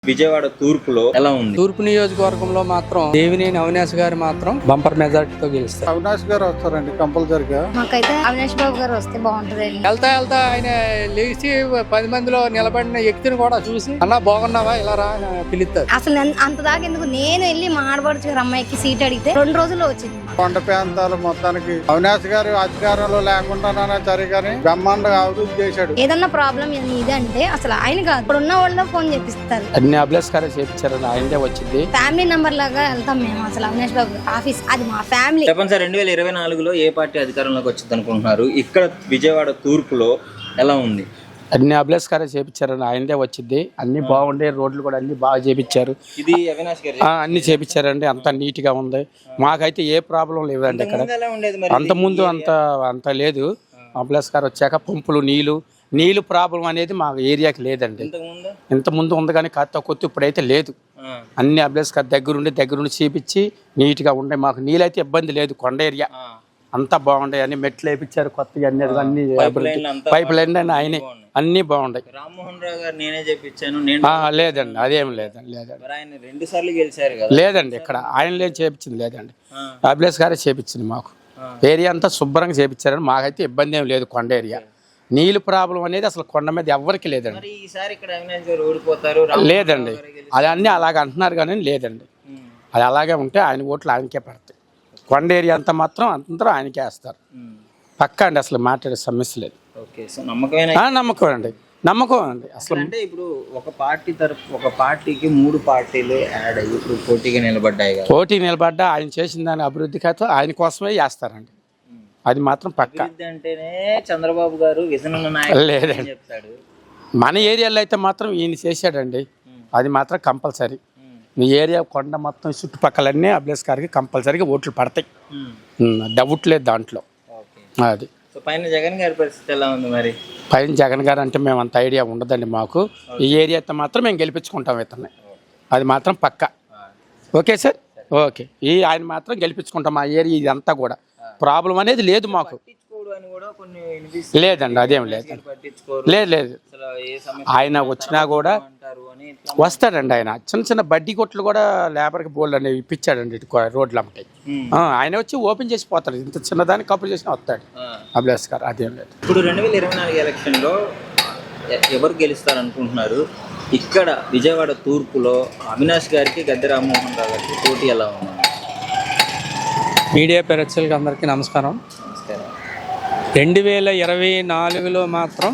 విజయవాడ తూర్పులో ఎలా ఉంది? తూర్పు నియోజకవర్గంలో మాత్రం దేవినేని అవినాష్ గారు మాత్రం బంపర్ మెజార్టీతో గెలుస్తారు. అవినాష్ గారు వస్తారండి కంపల్సరిగా. మాకైతే అవినాష్ బాబు గారు వస్తే బాగుంటది. వెళ్తా ఆయన లేచి 10 మందిలో నిలబడిన వ్యక్తిని కూడా చూసి అన్నా బాగున్నావా ఇలా రా అని పిలుస్తారు. అసలు అంత దాకా ఎందుకు, నేను వెళ్ళి మా ఆడపడుచు గారు అమ్మాయికి సీట్ అడిగితే 2 రోజుల్లో వచ్చింది. కొండ ప్రాంతాలు మొత్తానికి అవినాష్ గారు అధికారంలో లేకుండానే సరిగాని బ్రహ్మాండంగా అభివృద్ధి చేశాడు. ఏదన్నా ప్రాబ్లం ఇది అంటే అసలు ఆయన కాదు, ఇప్పుడు ఉన్న వాళ్ళ ఫోన్ చేపిస్తారు. అన్ని అభిలాష్ గారే చేపించారని ఆయనే వచ్చింది. ఫ్యామిలీ నంబర్ లాగా వెళ్తాం మేము. అసలు అవినాష్ బాబు ఆఫీస్ అది మా ఫ్యామిలీ. చెప్పండి సార్, 2024లో ఏ పార్టీ అధికారంలోకి వచ్చింది అనుకుంటున్నారు? ఇక్కడ విజయవాడ తూర్పులో ఎలా ఉంది? అన్ని అభిలాష్ గారే చేపించారని ఆయనే వచ్చింది. అన్ని బాగుండే, రోడ్లు కూడా అన్ని బాగా చేపించారు. ఇది అవినాష్ గారు అన్ని చేపించారండి. అంత నీట్ గా ఉంది. మాకైతే ఏ ప్రాబ్లం లేదండి. ఇక్కడ అంత ముందు అంత లేదు. అభిలాష్ గారు వచ్చాక పంపులు నీళ్ళు ప్రాబ్లం అనేది మా ఏరియాకి లేదండి. ఇంత ముందు ఉంది కానీ కొత్త ఇప్పుడైతే లేదు. అన్ని అభిలాష్ గారు దగ్గరుండి చేపించి నీట్ గా ఉండే. మాకు నీళ్ళైతే ఇబ్బంది లేదు. కొండ ఏరియా అంతా బాగుండే. అన్ని మెట్లు వేయించారు కొత్తగా, అన్ని పైప్ లైన్ ఆయనే అన్ని బాగుంటాయి. రామ్మోహన్ రావు గారు నేనే చేపించాను లేదండి, అదేం లేదండి. ఆయన 2 సార్లు గెలిచారు కదా. లేదండి, ఇక్కడ ఆయన లేదు చేపించింది లేదండి. అభిలాష్ గారే చేపించింది. మాకు ఏరియా అంతా శుభ్రంగా చేపించారని మాకైతే ఇబ్బంది ఏం లేదు. కొండ ఏరియా నీళ్ళు ప్రాబ్లం అనేది అసలు కొండ మీద ఎవరికి లేదండి. లేదండి, అది అన్నీ అలాగ అంటున్నారు కానీ లేదండి. అది అలాగే ఉంటే ఆయన ఓట్లు ఆయనకే పడతాయి. కొండ ఏరియా అంతా మాత్రం అందరూ ఆయనకే వేస్తారు. పక్కా అండి, అసలు మాట్లాడే సమస్య లేదు. నమ్మకం అండి అసలు. అంటే ఇప్పుడు ఒక పార్టీకి 3 పార్టీలు యాడ్ అయ్యి ఇప్పుడు పోటీ నిలబడ్డా ఆయన చేసిన దాని అభివృద్ధికి అయితే ఆయన కోసమే చేస్తారండి. అది మాత్రం పక్కా. అంటేనే చంద్రబాబు గారు లేదండి, చెప్తాడు. మన ఏరియాలో అయితే మాత్రం ఈయన చేశాడండి. అది మాత్రం కంపల్సరీ. ఈ ఏరియా కొండ మొత్తం చుట్టుపక్కలన్నీ అభిలాష్ గారికి కంపల్సరీగా ఓట్లు పడతాయి. డౌట్ లేదు దాంట్లో. అది పైన జగన్ గారి పరిస్థితి ఎలా ఉంది మరి? పైన జగన్ గారు అంటే మేము అంత ఐడియా ఉండదండి మాకు. ఈ ఏరియా అయితే మాత్రం మేము గెలిపించుకుంటాం ఇతన్ని. అది మాత్రం పక్కా. Okay sir, okay. ఆయన మాత్రం గెలిపించుకుంటాం. ఆ ఏరియా ఇదంతా కూడా ప్రాబ్లం అనేది లేదు మాకు. లేదండి, అదేం లేదు. ఆయన వచ్చినా కూడా వస్తాడండి. ఆయన చిన్న బడ్డీ కొట్లు కూడా లేబర్కి బోల్డ్ అనేవి ఇప్పించాడండి. రోడ్లు అమ్మటాయి ఆయన వచ్చి ఓపెన్ చేసి పోతాడు. ఇంత చిన్నదాన్ని కప్పులు చేసినా వస్తాడు అభిలాష్ గారు. అదేం లేదు. ఇప్పుడు 2024 ఎలక్షన్లో ఎవరు గెలుస్తారు అనుకుంటున్నారు? ఇక్కడ విజయవాడ తూర్పులో అవినాష్ గారికి గద్దె రామ్మోహన్ రావు గారికి పోటీ ఎలా ఉంది? మీడియా ప్రేక్షకులకి అందరికీ నమస్కారం. 2024లో మాత్రం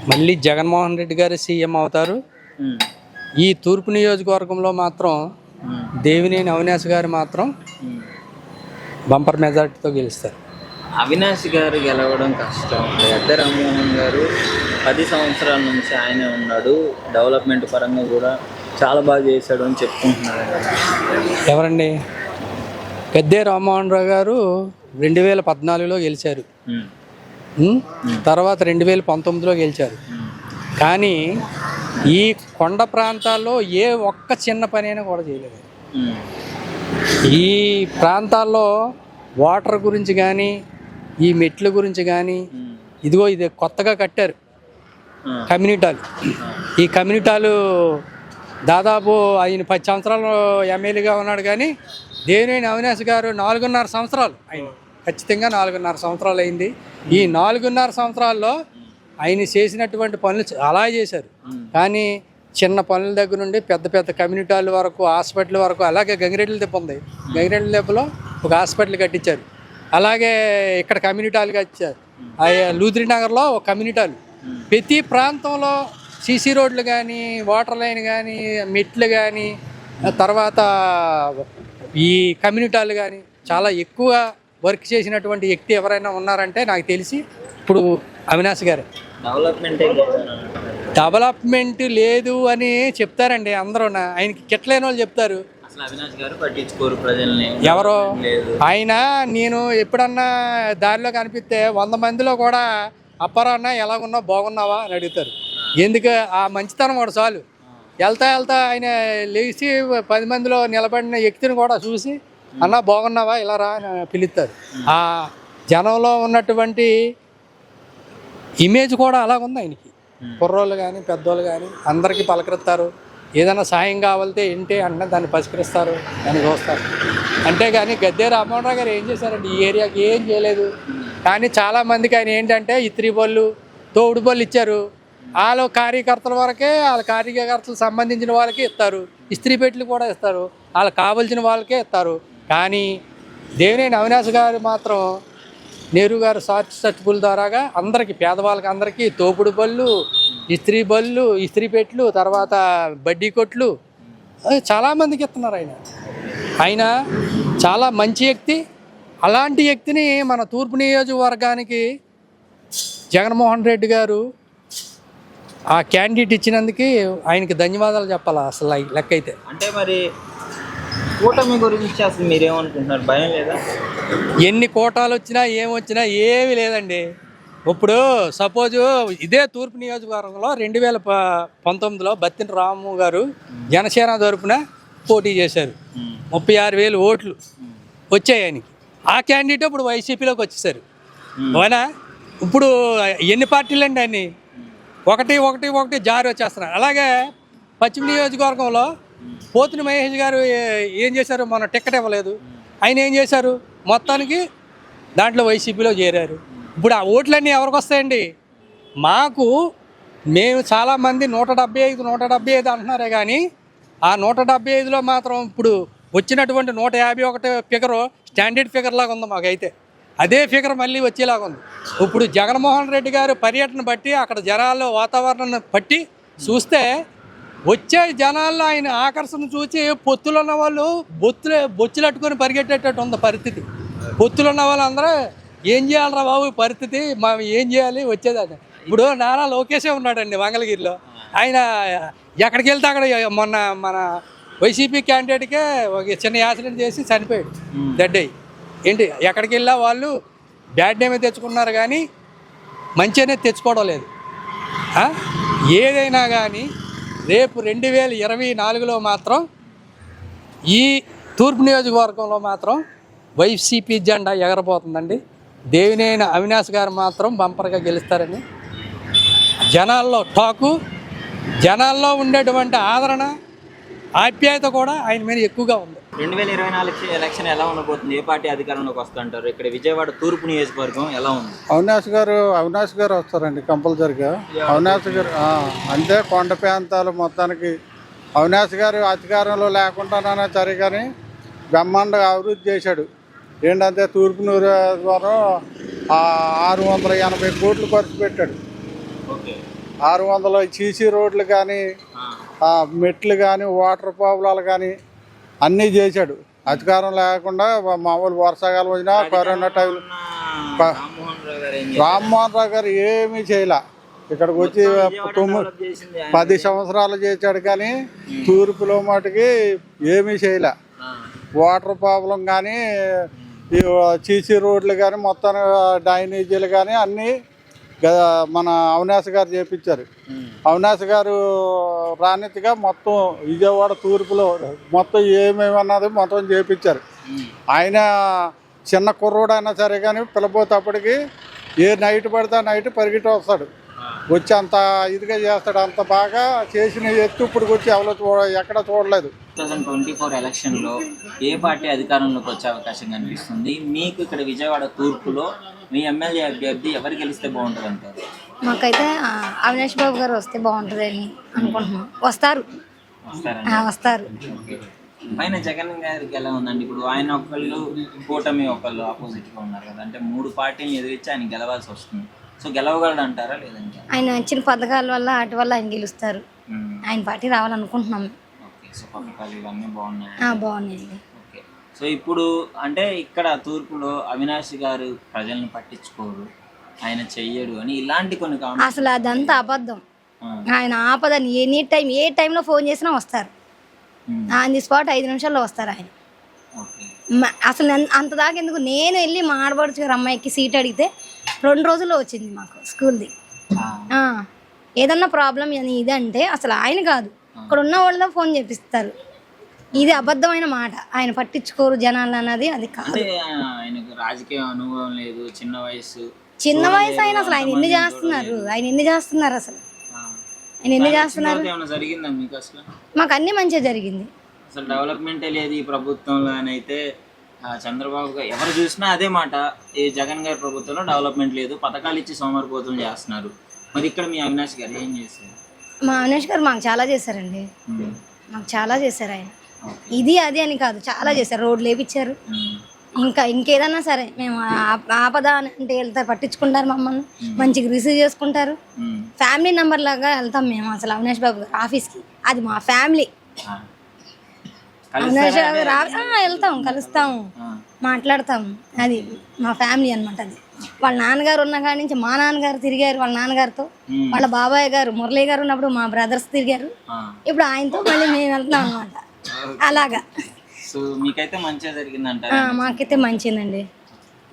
మళ్ళీ జగన్మోహన్ రెడ్డి గారు సీఎం అవుతారు. ఈ తూర్పు నియోజకవర్గంలో మాత్రం దేవినేని అవినాష్ గారు మాత్రం బంపర్ మెజార్టీతో గెలుస్తారు. అవినాష్ గారు గెలవడం కష్టం. గద్దె రామ్మోహన్ గారు 10 సంవత్సరాల నుంచి ఆయనే ఉన్నాడు. డెవలప్మెంట్ పరంగా కూడా చాలా బాగా చేశాడు అని చెప్పుకుంటున్నారు. ఎవరండి? గద్దె రామ్మోహన్ రావు గారు 2014లో గెలిచారు. తర్వాత 2019లో గెలిచారు. కానీ ఈ కొండ ప్రాంతాల్లో ఏ ఒక్క చిన్న పని అయినా కూడా చేయలేదు. ఈ ప్రాంతాల్లో వాటర్ గురించి కానీ, ఈ మెట్ల గురించి కానీ, ఇది కొత్తగా కట్టారు కమ్యూనిటీలు. ఈ కమ్యూనిటీలు దాదాపు ఆయన 10 సంవత్సరాలు ఎమ్మెల్యేగా ఉన్నాడు. కానీ దేవినేని అవినాష్ గారు 4.5 సంవత్సరాలు, ఆయన ఖచ్చితంగా 4.5 సంవత్సరాలు అయింది. ఈ 4.5 సంవత్సరాల్లో ఆయన చేసినటువంటి పనులు అలా చేశారు. కానీ చిన్న పనుల దగ్గర నుండి పెద్ద కమ్యూనిటీల వరకు, హాస్పిటల్ వరకు, అలాగే గంగిరెడ్ల దెబ్బ ఉంది. గంగిరెడ్ల దెబ్బలో ఒక హాస్పిటల్ కట్టించారు. అలాగే ఇక్కడ కమ్యూనిటీలు కట్టించారు. లూథ్రీ నగర్లో ఒక కమ్యూనిటీలు. ప్రతి ప్రాంతంలో సీసీ రోడ్లు కానీ, వాటర్ లైన్ కానీ, మెట్లు కానీ, తర్వాత ఈ కమ్యూనిటీలు కానీ చాలా ఎక్కువ వర్క్ చేసినటువంటి వ్యక్తి ఎవరైనా ఉన్నారంటే నాకు తెలిసి ఇప్పుడు అవినాష్ గారు. డెవలప్మెంట్ లేదు అని చెప్తారండి అందరూ. ఆయనకి కిట్లేని వాళ్ళు చెప్తారు. ఎవరో ఆయన, నేను ఎప్పుడన్నా దారిలో కనిపిస్తే 100 మందిలో కూడా అప్పారన్నా ఎలాగున్నావు, బాగున్నావా అని అడుగుతారు. ఎందుకు? ఆ మంచితనం కూడా చాలు. వెళ్తా ఆయన లేచి 10 మందిలో నిలబడిన వ్యక్తిని కూడా చూసి అన్నా బాగున్నావా ఇలా రా అని పిలుస్తారు. ఆ జనంలో ఉన్నటువంటి ఇమేజ్ కూడా అలాగుంది ఆయనకి. కుర్రోళ్ళు కానీ పెద్దోళ్ళు కానీ అందరికీ పలకరిస్తారు. ఏదైనా సాయం కావాలితే ఏంటి అంటే దాన్ని పరిష్కరిస్తారు, దాన్ని చూస్తారు. అంతేగాని గద్దె రామ్మోహన్ రావు గారు ఏం చేశారండి ఈ ఏరియాకి? ఏం చేయలేదు. కానీ చాలామందికి ఆయన ఏంటంటే ఇస్త్రీ బళ్ళు, తోడు బళ్ళు ఇచ్చారు. వాళ్ళ కార్యకర్తల వరకే, వాళ్ళ కార్యకర్తలకు సంబంధించిన వాళ్ళకే ఇస్తారు. ఇస్త్రీ పెట్టెలు కూడా ఇస్తారు, వాళ్ళకి కావాల్సిన వాళ్ళకే ఇస్తారు. కానీ దేవినేని అవినాష్ గారు మాత్రం నెహ్రూ గారు సర్టిఫికేట్ ద్వారాగా అందరికీ, పేదవాళ్ళకి అందరికీ తోపుడు బళ్ళు, ఇస్త్రీ బళ్ళు, ఇస్త్రీ పెట్టెలు, తర్వాత బడ్డీ కొట్లు చాలామందికి ఇస్తున్నారు. ఆయన చాలా మంచి వ్యక్తి. అలాంటి వ్యక్తిని మన తూర్పు నియోజకవర్గానికి జగన్మోహన్ రెడ్డి గారు ఆ క్యాండిడేట్ ఇచ్చినందుకు ఆయనకి ధన్యవాదాలు చెప్పాలి అసలు లెక్క అయితే. అంటే మరి కూటమి గురించి అసలు మీరేమనుకుంటున్నారు? భయం లేదా? ఎన్ని కోటాలు వచ్చినా ఏమొచ్చినా ఏమీ లేదండి. ఇప్పుడు సపోజు ఇదే తూర్పు నియోజకవర్గంలో 2019లో బత్తిన రాము గారు జనసేన తరపున పోటీ చేశారు. 36,000 ఓట్లు వచ్చాయి ఆయనకి. ఆ క్యాండిడేట్ ఇప్పుడు వైసీపీలోకి వచ్చేసారు. అవునా? ఇప్పుడు ఎన్ని పార్టీలు అండి అన్ని ఒకటి జారీ వచ్చేస్తున్నారు. అలాగే పశ్చిమ నియోజకవర్గంలో పోతుని మహేష్ గారు ఏం చేశారు? మన టికెట్ ఇవ్వలేదు. ఆయన ఏం చేశారు? మొత్తానికి దాంట్లో వైసీపీలో చేరారు. ఇప్పుడు ఆ ఓట్లన్నీ ఎవరికి వస్తాయండి? మేము చాలామంది 175 అంటున్నారే కానీ ఆ 175లో మాత్రం ఇప్పుడు వచ్చినటువంటి 151 ఫిగరు స్టాండర్డ్ ఫిగర్ లాగా ఉంది మాకైతే. అదే ఫిగర్ మళ్ళీ వచ్చేలాగా ఉంది. ఇప్పుడు జగన్మోహన్ రెడ్డి గారు పర్యటన బట్టి, అక్కడ జనాల్లో వాతావరణాన్ని బట్టి చూస్తే వచ్చే జనాల్లో ఆయన ఆకర్షణ చూసి పొత్తులు ఉన్న వాళ్ళు బొచ్చులు అట్టుకొని పరిగెట్టేటట్టు ఉంది పరిస్థితి. పొత్తులు ఉన్న వాళ్ళందరూ ఏం చేయాలరా బాబు పరిస్థితి, మనం ఏం చేయాలి వచ్చేదాన్ని. ఇప్పుడు నారా లోకేషే ఉన్నాడండి మంగళగిరిలో. ఆయన ఎక్కడికి వెళ్తే అక్కడ మొన్న మన వైసీపీ క్యాండిడేట్కే ఒక చిన్న యాక్సిడెంట్ చేసి చనిపోయాడు, డెడ్ అయ్యి. ఏంటి ఎక్కడికి వెళ్ళా వాళ్ళు బ్యాడ్ నేమే తెచ్చుకున్నారు కానీ మంచి అనేది తెచ్చుకోవడం లేదు. ఏదైనా కానీ రేపు 2024లో మాత్రం ఈ తూర్పు నియోజకవర్గంలో మాత్రం వైసీపీ జెండా ఎగరబోతుందండి. దేవినేని అవినాష్ గారు మాత్రం బంపర్గా గెలుస్తారని జనాల్లో టాకు, జనాల్లో ఉండేటువంటి ఆదరణ, ఆప్యాయత కూడా ఆయన మీద ఎక్కువగా ఉంది. 2024 ఎలక్షన్ ఎలా ఉండబోతుంది? ఏ పార్టీ అధికారంలోకి వస్తుంటారు? ఇక్కడ విజయవాడ తూర్పు నియోజకవర్గం ఎలా ఉంది? అవినాష్ గారు వస్తారండి కంపల్సరిగా. అవినాష్ గారు అంటే కొండ ప్రాంతాలు మొత్తానికి అవినాష్ గారు అధికారంలో లేకుండానే సరే కానీ బ్రహ్మాండంగా అభివృద్ధి చేశాడు. ఏంటంటే తూర్పు నియోజకవర్గం 680 కోట్లు ఖర్చు పెట్టాడు. 600 సీసీ రోడ్లు కానీ, మెట్లు కానీ, వాటర్ ప్రాబ్లాలు కానీ అన్నీ చేశాడు. అధికారం లేకుండా మామూలు వర్షాకాలం వచ్చినా కరోనా టైంలో రామ్మోహన్ రావు గారు ఏమీ చేయలే. ఇక్కడికి వచ్చి 10 సంవత్సరాలు చేశాడు కానీ తూర్పులో మటుకి ఏమీ చేయలే. వాటర్ ప్రాబ్లం కానీ, సీసీ రోడ్లు కానీ, మొత్తం డ్రైనేజీలు కానీ అన్నీ మన అవినాష్ గారు చేపించారు. అవినాష్ గారు రానితిగా మొత్తం విజయవాడ తూర్పులో మొత్తం ఏమేమి అన్నది మొత్తం చేపించారు. ఆయన చిన్న కుర్రోడైనా సరే కానీ పిల్లపోతేప్పటికి ఏ నైట్ పడితే నైట్ పరిగెట్టి వస్తాడు, వచ్చి అంత ఇదిగా చేస్తాడు. అంత బాగా చేసిన ఎత్తు ఇప్పుడు వచ్చి ఎక్కడ చూడలేదు. 2024 ఎలక్షన్లో ఏ పార్టీ అధికారంలోకి వచ్చే అవకాశం కనిపిస్తుంది? మీకు ఇక్కడ విజయవాడ తూర్పులో మీ ఎమ్మెల్యే అభ్యర్థి ఎవరు గెలిస్తే బాగుంటుంది అంటారు? మాకైతే అవినాష్ బాబు గారు వస్తే బాగుంటుందని అనుకుంటున్నాం. వస్తారు. పైన జగన్ గారికి ఎలా ఉందండి? ఇప్పుడు ఆయన ఒకళ్ళు, కూటమి ఒకళ్ళు ఆపోజిట్గా ఉన్నారు కదా. అంటే 3 పార్టీని ఎదిరించి ఆయన గెలవాల్సి వస్తుంది. సో గెలవగలడు అంటారా లేదంటే? ఆయన ఇచ్చిన పథకాల వల్ల వాటి వల్ల ఆయన గెలుస్తారు. ఆయన పార్టీ రావాలనుకుంటున్నాం. ఓకే. సో పథకాలు ఇవన్నీ బాగున్నాయి. బాగున్నాయండి. ఓకే. సో ఇప్పుడు అంటే ఇక్కడ తూర్పులో అవినాష్ గారు ప్రజలను పట్టించుకోరు, ఆయన చెయ్యడు అని ఇలాంటి కొన్ని అసలు అదంతా అబద్ధం. ఆయన ఆపదని ఏ టైంలో ఫోన్ చేసినా వస్తారు. ఆన్ ది స్పాట్ 5 నిమిషాల్లో వస్తారు ఆయన. అసలు అంత దాకా ఎందుకు? నేను వెళ్ళి మా ఆడబడుచు గారు అమ్మాయికి సీట్ అడిగితే 2 రోజుల్లో వచ్చింది మాకు స్కూల్ది. ఏదన్నా ప్రాబ్లం అని ఇది అంటే అసలు ఆయన కాదు, ఇక్కడ ఉన్న వాళ్ళతో ఫోన్ చేపిస్తారు. ఇది అబద్ధమైన మాట. ఆయన పట్టించుకోరు జనాలు అన్నది అది కాదు. రాజకీయ అనుభవం లేదు, చిన్న వయసు ఆయన అసలు ఆయన ఎన్ని చేస్తున్నారు అసలు ఆయన ఎన్ని చేస్తున్నారు? ఏమైనా జరిగిందా మీకు అసలు? మాకు అన్ని మంచిగా జరిగింది. అసలు డెవలప్మెంటే లేదు ఈ ప్రభుత్వంలో అని అయితే చంద్రబాబు గారు ఎవరు చూసినా అదే మాట. ఈ జగన్ గారి ప్రభుత్వంలో డెవలప్మెంట్ లేదు, పథకాలు ఇచ్చి సోమరిపోతులు చేస్తున్నారు. మరి ఇక్కడ మీ అవినాష్ గారు ఏం చేశారు? మా అవినాష్ గారు మాకు చాలా చేశారండి. మాకు చాలా చేశారు ఆయన. ఇది అది అని కాదు, చాలా చేశారు. రోడ్లు వేపించారు. ఇంకా ఇంకేదన్నా సరే మేము ఆపద అని అంటే వెళ్తారు, పట్టించుకుంటారు మమ్మల్ని, మంచిగా రిసీవ్ చేసుకుంటారు. ఫ్యామిలీ మెంబర్ లాగా వెళ్తాం మేము అసలు అవినాష్ బాబు గారు ఆఫీస్కి. అది మా ఫ్యామిలీ. అవినాష్ బాబు వెళ్తాం, కలుస్తాము, మాట్లాడతాము. అది మా ఫ్యామిలీ అనమాట. అది వాళ్ళ నాన్నగారు ఉన్న కాడి నుంచి మా నాన్నగారు తిరిగారు వాళ్ళ నాన్నగారితో. వాళ్ళ బాబాయ్ గారు మురళీ గారు ఉన్నప్పుడు మా బ్రదర్స్ తిరిగారు. ఇప్పుడు ఆయనతో మళ్ళీ మేము వెళ్తాం అనమాట. అలాగా సో మీకైతే మంచిగా జరిగిందంటారు? మాకైతే మంచిదండి.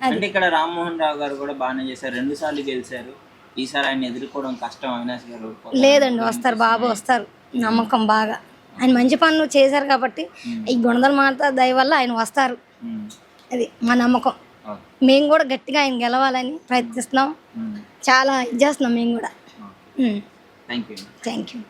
అంటే ఇక్కడ రామ్మోహన్ రావు గారు కూడా బాగానే చేశారు, 2 సార్లు గెలిచారు. ఈసారి ఆయన ఎదుర్కోవడం కష్టం అవినాష్ గారు? లేదండి, వస్తారు, బాబు వస్తారు, నమ్మకం బాగా. ఆయన మంచి పనులు చేశారు కాబట్టి ఈ గుణదల మాత దయ వల్ల ఆయన వస్తారు. అది మా నమ్మకం. మేము కూడా గట్టిగా ఆయన గెలవాలని ప్రయత్నిస్తున్నాం. చాలా ఇది చేస్తున్నాం మేము కూడా. Thank you. Thank you.